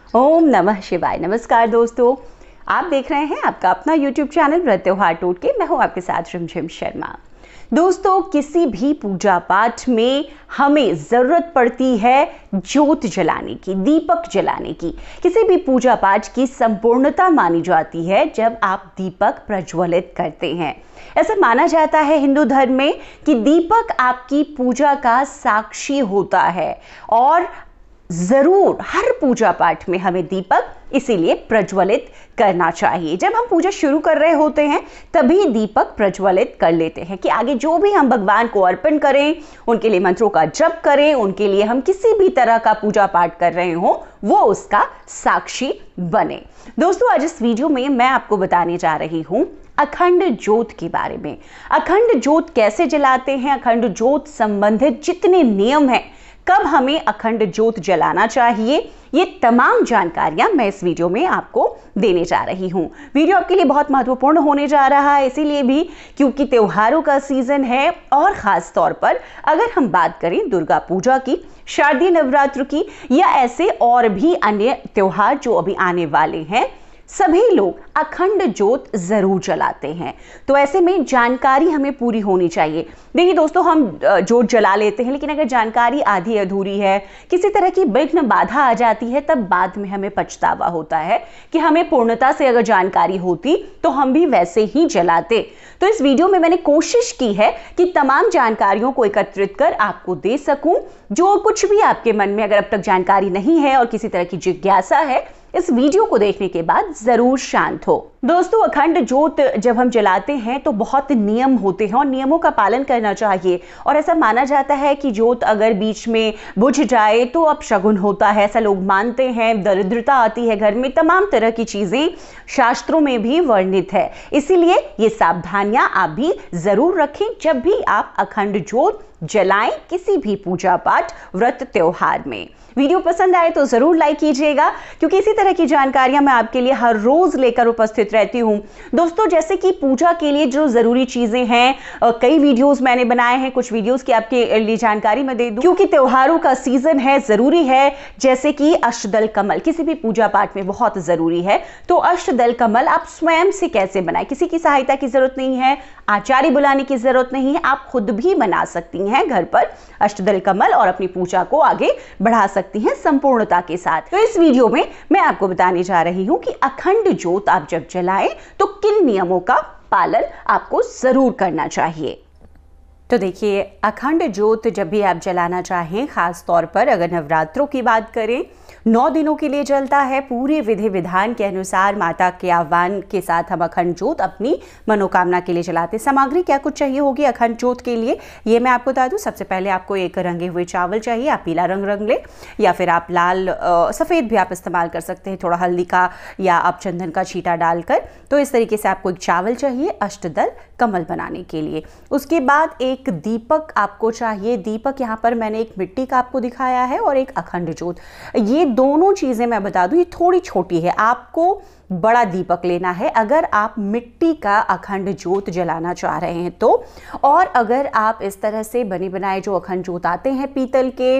ओम नमः शिवाय। नमस्कार दोस्तों, आप देख रहे हैं आपका अपना YouTube चैनल व्रत त्योहार टोटके। मैं हूं आपके साथ रिमझिम शर्मा। दोस्तों, किसी भी पूजा पाठ में हमें जरूरत पड़ती है ज्योत जलाने की, दीपक जलाने की। किसी भी पूजा पाठ की संपूर्णता मानी जाती है जब आप दीपक प्रज्वलित करते हैं। ऐसा माना जाता है हिंदू धर्म में कि दीपक आपकी पूजा का साक्षी होता है और जरूर हर पूजा पाठ में हमें दीपक इसीलिए प्रज्वलित करना चाहिए। जब हम पूजा शुरू कर रहे होते हैं तभी दीपक प्रज्वलित कर लेते हैं कि आगे जो भी हम भगवान को अर्पण करें, उनके लिए मंत्रों का जप करें, उनके लिए हम किसी भी तरह का पूजा पाठ कर रहे हो वो उसका साक्षी बने। दोस्तों, आज इस वीडियो में मैं आपको बताने जा रही हूं अखंड ज्योत के बारे में। अखंड ज्योत कैसे जलाते हैं, अखंड ज्योत संबंधित जितने नियम हैं, कब हमें अखंड ज्योत जलाना चाहिए, ये तमाम जानकारियां मैं इस वीडियो में आपको देने जा रही हूं। वीडियो आपके लिए बहुत महत्वपूर्ण होने जा रहा है, इसीलिए भी क्योंकि त्योहारों का सीजन है और खास तौर पर अगर हम बात करें दुर्गा पूजा की, शारदीय नवरात्र की या ऐसे और भी अन्य त्योहार जो अभी आने वाले हैं, सभी लोग अखंड ज्योत जरूर जलाते हैं। तो ऐसे में जानकारी हमें पूरी होनी चाहिए। देखिए दोस्तों, हम ज्योत जला लेते हैं लेकिन अगर जानकारी आधी अधूरी है, किसी तरह की विघ्न बाधा आ जाती है, तब बाद में हमें पछतावा होता है कि हमें पूर्णता से अगर जानकारी होती तो हम भी वैसे ही जलाते। तो इस वीडियो में मैंने कोशिश की है कि तमाम जानकारियों को एकत्रित कर आपको दे सकूं। जो कुछ भी आपके मन में अगर अब तक जानकारी नहीं है और किसी तरह की जिज्ञासा है, इस वीडियो को देखने के बाद जरूर शांत हो। दोस्तों, अखंड ज्योत जब हम जलाते हैं तो बहुत नियम होते हैं और नियमों का पालन करना चाहिए। और ऐसा माना जाता है कि ज्योत अगर बीच में बुझ जाए तो अपशगुन होता है, ऐसा लोग मानते हैं। दरिद्रता आती है घर में, तमाम तरह की चीजें शास्त्रों में भी वर्णित है। इसीलिए ये सावधानियां आप भी जरूर रखें जब भी आप अखंड ज्योत जलाएं किसी भी पूजा पाठ, व्रत, त्योहार में। वीडियो पसंद आए तो जरूर लाइक कीजिएगा, क्योंकि इसी तरह की जानकारियां मैं आपके लिए हर रोज लेकर उपस्थित रहती हूं। दोस्तों, जैसे कि पूजा के लिए जो जरूरी चीजें हैं, कई वीडियोस मैंने बनाए हैं, कुछ वीडियोस की आपके लिए जानकारी मैं दे दूं, क्योंकि त्योहारों का सीजन है, जरूरी है। जैसे कि अष्टदल कमल किसी भी पूजा पाठ में बहुत जरूरी है। तो अष्टदल कमल आप स्वयं से कैसे बनाए, किसी की सहायता की जरूरत नहीं है, आचार्य बुलाने की जरूरत नहीं है, आप खुद भी बना सकती हैं घर पर अष्टदल कमल और अपनी पूजा को आगे बढ़ा सकती हैं संपूर्णता के साथ। तो इस वीडियो में मैं आपको बताने जा रही हूं कि अखंड ज्योत आप जब जलाएं तो किन नियमों का पालन आपको जरूर करना चाहिए। तो देखिए, अखंड ज्योत जब भी आप जलाना चाहें, खास तौर पर अगर नवरात्रों की बात करें, 9 दिनों के लिए जलता है। पूरे विधि विधान के अनुसार माता के आह्वान के साथ हम अखंड ज्योत अपनी मनोकामना के लिए जलाते। सामग्री क्या कुछ चाहिए होगी अखंड ज्योत के लिए, ये मैं आपको बता दूं। सबसे पहले आपको एक रंगे हुए चावल चाहिए, आप पीला रंग ले या फिर आप लाल सफ़ेद भी आप इस्तेमाल कर सकते हैं, थोड़ा हल्दी का या आप चंदन का छींटा डालकर। तो इस तरीके से आपको एक चावल चाहिए अष्टदल कमल बनाने के लिए। उसके बाद एक दीपक आपको चाहिए। दीपक यहाँ पर मैंने एक मिट्टी का आपको दिखाया है और एक अखंड ज्योत। ये दोनों चीजें मैं बता दूं, ये थोड़ी छोटी है, आपको बड़ा दीपक लेना है अगर आप मिट्टी का अखंड ज्योत जलाना चाह रहे हैं तो। और अगर आप इस तरह से बने बनाए जो अखंड ज्योत आते हैं पीतल के,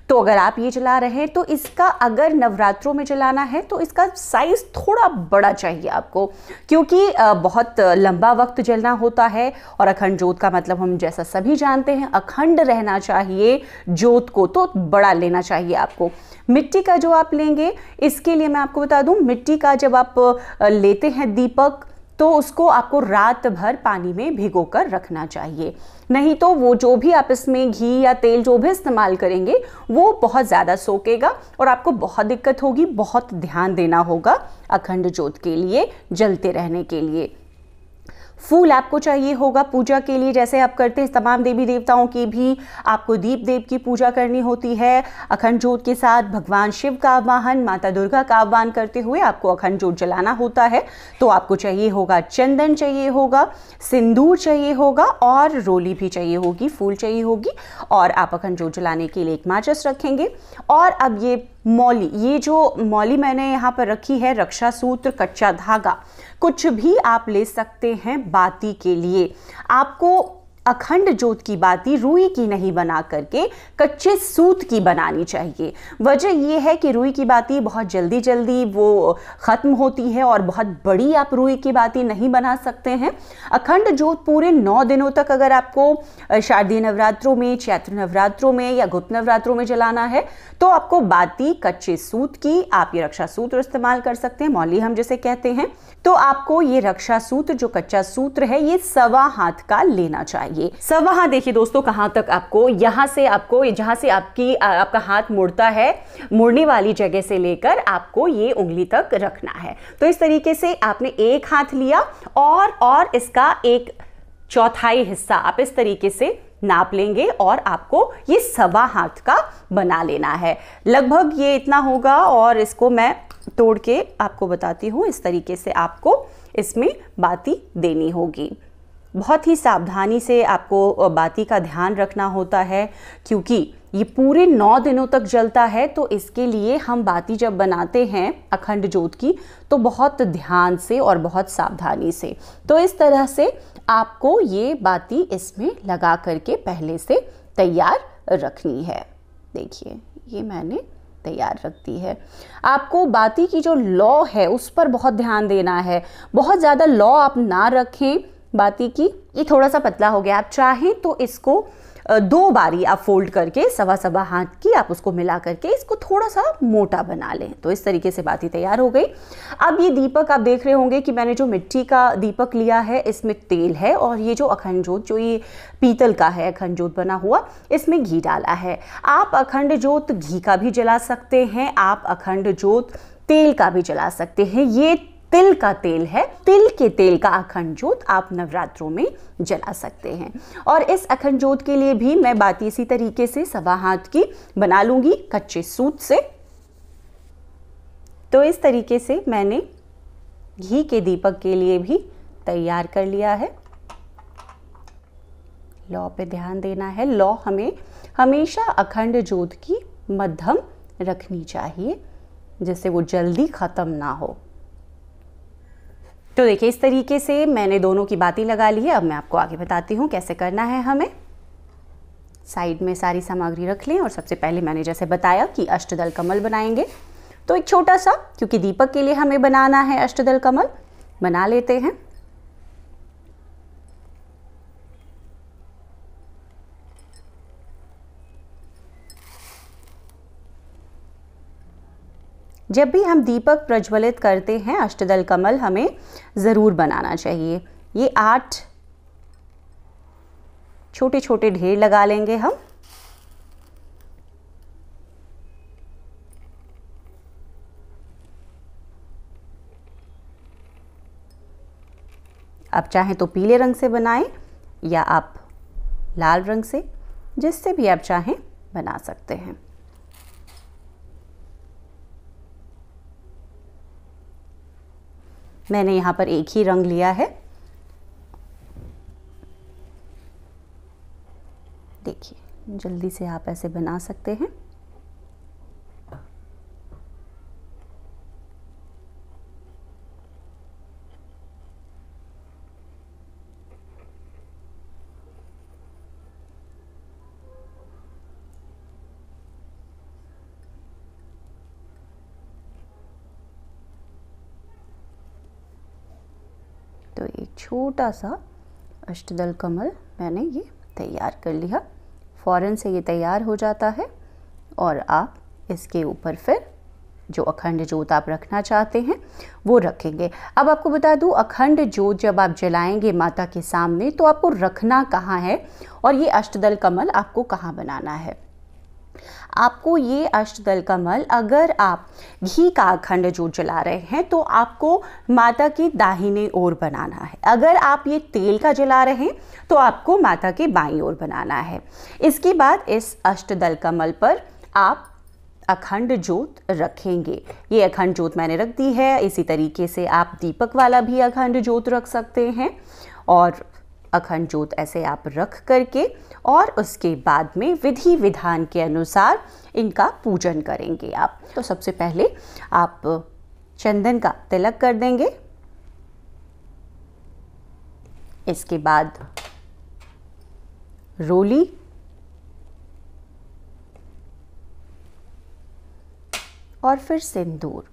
तो अगर आप ये जला रहे हैं तो इसका अगर नवरात्रों में जलाना है तो इसका साइज थोड़ा बड़ा चाहिए आपको, क्योंकि बहुत लंबा वक्त जलना होता है। और अखंड ज्योत का मतलब हम जैसा सभी जानते हैं अखंड रहना चाहिए ज्योत को, तो बड़ा लेना चाहिए आपको। मिट्टी का जो आप लेंगे, इसके लिए मैं आपको बता दूं, मिट्टी का जब आप लेते हैं दीपक तो उसको आपको रात भर पानी में भिगोकर रखना चाहिए। नहीं तो वो जो भी आप इसमें घी या तेल जो भी इस्तेमाल करेंगे वो बहुत ज़्यादा सोखेगा और आपको बहुत दिक्कत होगी। बहुत ध्यान देना होगा अखंड ज्योत के लिए जलते रहने के लिए। फूल आपको चाहिए होगा पूजा के लिए, जैसे आप करते हैं तमाम देवी देवताओं की भी आपको दीप देव की पूजा करनी होती है। अखंड ज्योत के साथ भगवान शिव का आह्वान, माता दुर्गा का आह्वान करते हुए आपको अखंड ज्योत जलाना होता है। तो आपको चाहिए होगा चंदन, चाहिए होगा सिंदूर, चाहिए होगा और रोली भी चाहिए होगी, फूल चाहिए होगी। और आप अखंड ज्योत जलाने के लिए एक माचिस रखेंगे। और अब ये मौली, ये जो मौली मैंने यहाँ पर रखी है, रक्षा सूत्र, कच्चा धागा, कुछ भी आप ले सकते हैं बाती के लिए। आपको अखंड जोत की बाती रुई की नहीं बना करके कच्चे सूत की बनानी चाहिए। वजह यह है कि रुई की बाती बहुत जल्दी जल्दी वो ख़त्म होती है और बहुत बड़ी आप रुई की बाती नहीं बना सकते हैं। अखंड जोत पूरे 9 दिनों तक अगर आपको शारदीय नवरात्रों में, चैत्र नवरात्रों में या गुप्त नवरात्रों में जलाना है तो आपको बाती कच्चे सूत की, आप ये रक्षा सूत्र इस्तेमाल कर सकते हैं, मौली हम जिसे कहते हैं। तो आपको ये रक्षा सूत्र, जो कच्चा सूत्र है, ये 1.25 हाथ का लेना चाहिए। 1.25 हाथ देखिए दोस्तों कहां तक, आपको यहां से, आपको जहां से आपका हाथ मुड़ता है, मुड़ने वाली जगह से लेकर आपको ये उंगली तक रखना है। तो इस तरीके से आपने एक हाथ लिया और इसका 1/4 हिस्सा आप इस तरीके से नाप लेंगे और आपको ये 1.25 हाथ का बना लेना है। लगभग ये इतना होगा और इसको मैं तोड़ के आपको बताती हूँ। इस तरीके से आपको इसमें बाती देनी होगी। बहुत ही सावधानी से आपको बाती का ध्यान रखना होता है क्योंकि ये पूरे 9 दिनों तक जलता है। तो इसके लिए हम बाती जब बनाते हैं अखंड जोत की तो बहुत ध्यान से और बहुत सावधानी से, तो इस तरह से आपको ये बाती इसमें लगा करके पहले से तैयार रखनी है। देखिए ये मैंने तैयार रख दी है। आपको बाती की जो लौ है उस पर बहुत ध्यान देना है। बहुत ज़्यादा लौ आप ना रखें बाती की। ये थोड़ा सा पतला हो गया, आप चाहें तो इसको 2 बारी आप फोल्ड करके 1.25 हाथ की आप उसको मिला करके इसको थोड़ा सा मोटा बना लें। तो इस तरीके से बाती तैयार हो गई। अब ये दीपक आप देख रहे होंगे कि मैंने जो मिट्टी का दीपक लिया है इसमें तेल है और ये जो अखंड जोत, जो ये पीतल का है अखंड जोत बना हुआ, इसमें घी डाला है। आप अखंड जोत घी का भी जला सकते हैं, आप अखंड जोत तेल का भी जला सकते हैं। ये तिल का तेल है, तिल के तेल का अखंड जोत आप नवरात्रों में जला सकते हैं। और इस अखंड जोत के लिए भी मैं बाती इसी तरीके से 1.25 हाथ की बना लूंगी कच्चे सूत से। तो इस तरीके से मैंने घी के दीपक के लिए भी तैयार कर लिया है। लौ पे ध्यान देना है। लौ हमें हमेशा अखंड जोत की मध्यम रखनी चाहिए जिससे वो जल्दी खत्म ना हो। तो देखिए इस तरीके से मैंने दोनों की बाती लगा ली है। अब मैं आपको आगे बताती हूँ कैसे करना है। हमें साइड में सारी सामग्री रख लें और सबसे पहले मैंने जैसे बताया कि अष्टदल कमल बनाएंगे। तो एक छोटा सा, क्योंकि दीपक के लिए हमें बनाना है अष्टदल कमल, बना लेते हैं। जब भी हम दीपक प्रज्वलित करते हैं अष्टदल कमल हमें ज़रूर बनाना चाहिए। ये 8 छोटे छोटे ढेर लगा लेंगे हम। आप चाहें तो पीले रंग से बनाएं या आप लाल रंग से, जिससे भी आप चाहें बना सकते हैं। मैंने यहाँ पर एक ही रंग लिया है। देखिए जल्दी से आप ऐसे बना सकते हैं। तो एक छोटा सा अष्टदल कमल मैंने ये तैयार कर लिया। फ़ौरन से ये तैयार हो जाता है और आप इसके ऊपर फिर जो अखंड जोत आप रखना चाहते हैं वो रखेंगे। अब आपको बता दूं, अखंड जोत जब आप जलाएंगे माता के सामने तो आपको रखना कहाँ है और ये अष्टदल कमल आपको कहाँ बनाना है। आपको ये अष्टदल कमल, अगर आप घी का अखंड जोत जला रहे हैं तो आपको माता की दाहिने ओर बनाना है। अगर आप ये तेल का जला रहे हैं तो आपको माता के बाईं ओर बनाना है। इसके बाद इस अष्टदल कमल पर आप अखंड जोत रखेंगे। ये अखंड जोत मैंने रख दी है। इसी तरीके से आप दीपक वाला भी अखंड जोत रख सकते हैं और अखंड जोत ऐसे आप रख करके और उसके बाद में विधि विधान के अनुसार इनका पूजन करेंगे आप। तो सबसे पहले आप चंदन का तिलक कर देंगे। इसके बाद रोली, और फिर सिंदूर।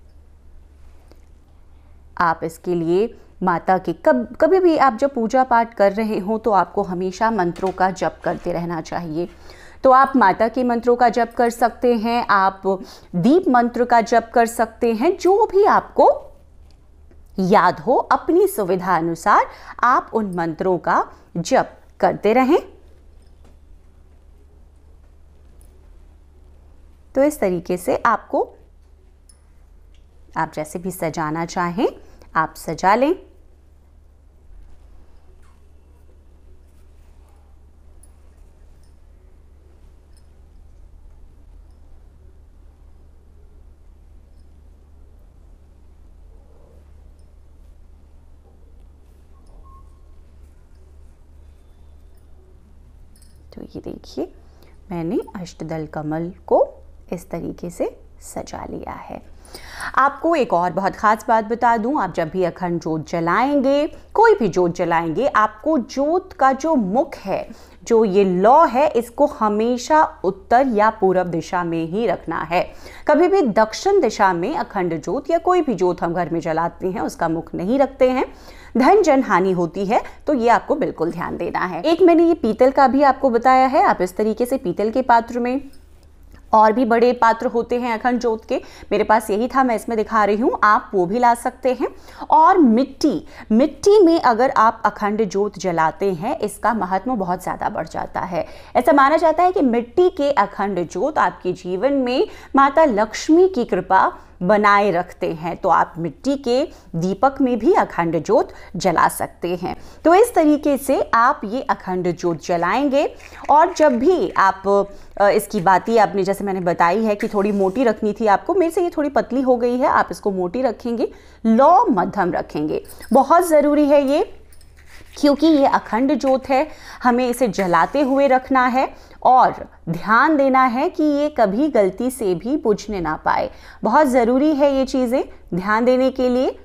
आप इसके लिए माता के कभी भी आप जब पूजा पाठ कर रहे हो तो आपको हमेशा मंत्रों का जप करते रहना चाहिए। तो आप माता के मंत्रों का जप कर सकते हैं, आप दीप मंत्र का जप कर सकते हैं, जो भी आपको याद हो अपनी सुविधा अनुसार आप उन मंत्रों का जप करते रहें। तो इस तरीके से आपको आप जैसे भी सजाना चाहें आप सजा लें। तो ये देखिए मैंने अष्टदल कमल को इस तरीके से सजा लिया है। आपको एक और बहुत ख़ास बात बता दूं, आप जब भी अखंड जोत जलाएंगे, कोई भी जोत जलाएंगे, आपको जोत का जो मुख है, जो ये लौ है, इसको हमेशा उत्तर या पूर्व दिशा में ही रखना है। कभी भी दक्षिण दिशा में अखंड जोत या कोई भी जोत हम घर में जलाते हैं उसका मुख नहीं रखते हैं, धन जन हानि होती है। तो ये आपको बिल्कुल ध्यान देना है। एक मैंने ये पीतल का भी आपको बताया है, आप इस तरीके से पीतल के पात्र में, और भी बड़े पात्र होते हैं अखंड जोत के, मेरे पास यही था मैं इसमें दिखा रही हूँ, आप वो भी ला सकते हैं। और मिट्टी में अगर आप अखंड जोत जलाते हैं इसका महत्व बहुत ज़्यादा बढ़ जाता है। ऐसा माना जाता है कि मिट्टी के अखंड जोत आपके जीवन में माता लक्ष्मी की कृपा बनाए रखते हैं। तो आप मिट्टी के दीपक में भी अखंड जोत जला सकते हैं। तो इस तरीके से आप ये अखंड जोत जलाएंगे। और जब भी आप इसकी बाती आपने जैसे मैंने बताई है कि थोड़ी मोटी रखनी थी आपको, मेरे से ये थोड़ी पतली हो गई है, आप इसको मोटी रखेंगे, लौ मध्यम रखेंगे। बहुत ज़रूरी है ये, क्योंकि ये अखंड जोत है, हमें इसे जलाते हुए रखना है और ध्यान देना है कि ये कभी गलती से भी बुझने ना पाए। बहुत ज़रूरी है ये चीज़ें ध्यान देने के लिए।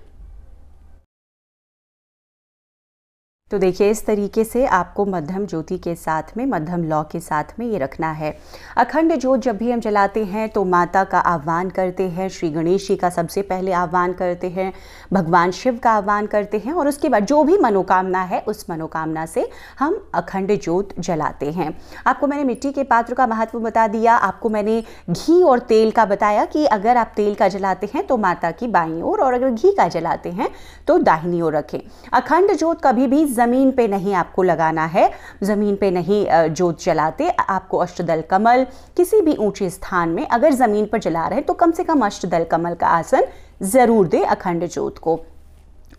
तो देखिए इस तरीके से आपको मध्यम ज्योति के साथ में, मध्यम लौ के साथ में ये रखना है। अखंड ज्योत जब भी हम जलाते हैं तो माता का आह्वान करते हैं, श्री गणेश जी का सबसे पहले आह्वान करते हैं, भगवान शिव का आह्वान करते हैं, और उसके बाद जो भी मनोकामना है उस मनोकामना से हम अखंड ज्योत जलाते हैं। आपको मैंने मिट्टी के पात्र का महत्व बता दिया, आपको मैंने घी और तेल का बताया कि अगर आप तेल का जलाते हैं तो माता की बाईं ओर, और अगर घी का जलाते हैं तो दाहिनी ओर रखें। अखंड ज्योत कभी भी ज़मीन पे नहीं आपको लगाना है, ज़मीन पे नहीं जोत जलाते। आपको अष्टदल कमल किसी भी ऊंचे स्थान में, अगर ज़मीन पर जला रहे हैं तो कम से कम अष्टदल कमल का आसन ज़रूर दें अखंड ज्योत को।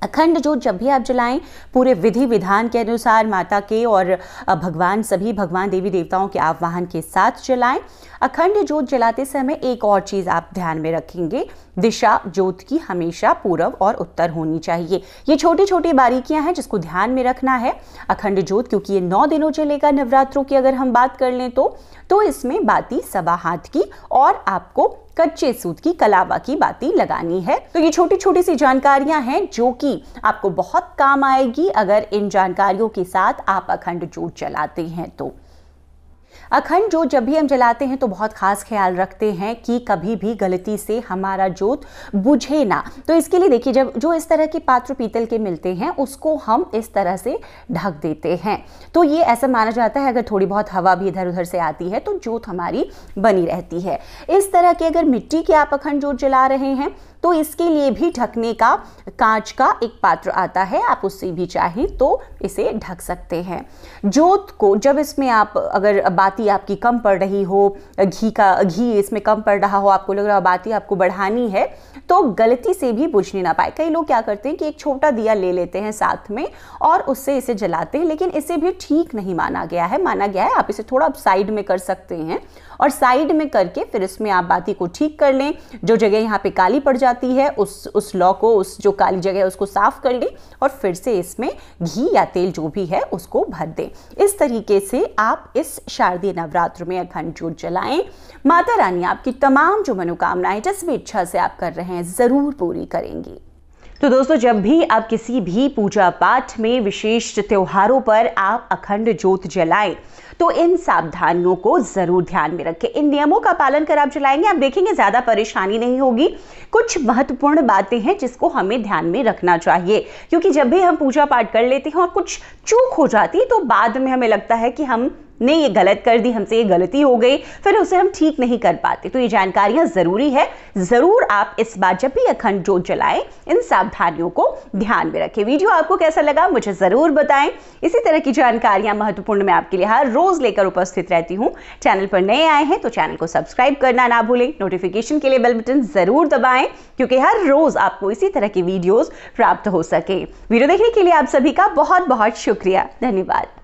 अखंड जोत जब भी आप जलाएं पूरे विधि विधान के अनुसार माता के और भगवान सभी भगवान देवी देवताओं के आह्वान के साथ जलाएं। अखंड जोत जलाते समय एक और चीज़ आप ध्यान में रखेंगे, दिशा जोत की हमेशा पूर्व और उत्तर होनी चाहिए। ये छोटी छोटी बारीकियां हैं जिसको ध्यान में रखना है। अखंड जोत क्योंकि ये 9 दिनों चलेगा, नवरात्रों की अगर हम बात कर लें तो इसमें बाती 1.25 हाथ की और आपको कच्चे सूत की कलावा की बाती लगानी है। तो ये छोटी छोटी सी जानकारियां हैं जो कि आपको बहुत काम आएगी अगर इन जानकारियों के साथ आप अखंड जोत जलाते हैं तो। अखंड जोत जब भी हम जलाते हैं तो बहुत खास ख्याल रखते हैं कि कभी भी गलती से हमारा जोत बुझे ना। तो इसके लिए देखिए जब जो इस तरह के पात्र पीतल के मिलते हैं उसको हम इस तरह से ढक देते हैं। तो ये ऐसा माना जाता है अगर थोड़ी बहुत हवा भी इधर उधर से आती है तो जोत हमारी बनी रहती है। इस तरह के अगर मिट्टी के आप अखंड जोत जला रहे हैं तो इसके लिए भी ढकने का कांच का एक पात्र आता है, आप उससे भी चाहें तो इसे ढक सकते हैं। जोत को जब इसमें आप अगर बाती आपकी कम पड़ रही हो, घी इसमें कम पड़ रहा हो, आपको लग रहा हो बाती आपको बढ़ानी है तो गलती से भी बुझने ना पाए। कई लोग क्या करते हैं कि एक छोटा दिया ले लेते हैं साथ में और उससे इसे जलाते हैं, लेकिन इसे भी ठीक नहीं माना गया है। माना गया है आप इसे थोड़ा साइड में कर सकते हैं और साइड में करके फिर इसमें आप बाती को ठीक कर लें। जो जगह यहाँ पे काली पड़ जाती है उस लौ को, उस जो काली जगह है उसको साफ कर लें और फिर से इसमें घी या तेल जो भी है उसको भर दें। इस तरीके से आप इस शारदीय नवरात्र में अखंड जोत जलाएं। माता रानी आपकी तमाम जो मनोकामनाएं जिस भी इच्छा से आप कर रहे हैं जरूर पूरी करेंगी। तो दोस्तों, जब भी आप किसी भी पूजा पाठ में, विशेष त्योहारों पर आप अखंड ज्योत जलाएं, तो इन सावधानियों को जरूर ध्यान में रखें। इन नियमों का पालन कर आप जलाएंगे, आप देखेंगे ज्यादा परेशानी नहीं होगी। कुछ महत्वपूर्ण बातें हैं जिसको हमें ध्यान में रखना चाहिए, क्योंकि जब भी हम पूजा पाठ कर लेते हैं और कुछ चूक हो जाती है तो बाद में हमें लगता है कि हमने ये गलत कर दी, हमसे ये गलती हो गई, फिर उसे हम ठीक नहीं कर पाते। तो ये जानकारियां जरूरी है, जरूर आप इस बार जब भी अखंड ज्योत जलाएं इन सावधानियों को ध्यान में रखें। वीडियो आपको कैसा लगा मुझे जरूर बताएं। इसी तरह की जानकारियां महत्वपूर्ण मैं आपके लिए हर रोज लेकर उपस्थित रहती हूं। चैनल पर नए आए हैं तो चैनल को सब्सक्राइब करना ना भूलें, नोटिफिकेशन के लिए बेल बटन जरूर दबाएं, क्योंकि हर रोज आपको इसी तरह की वीडियोस प्राप्त हो सके। वीडियो देखने के लिए आप सभी का बहुत बहुत शुक्रिया, धन्यवाद।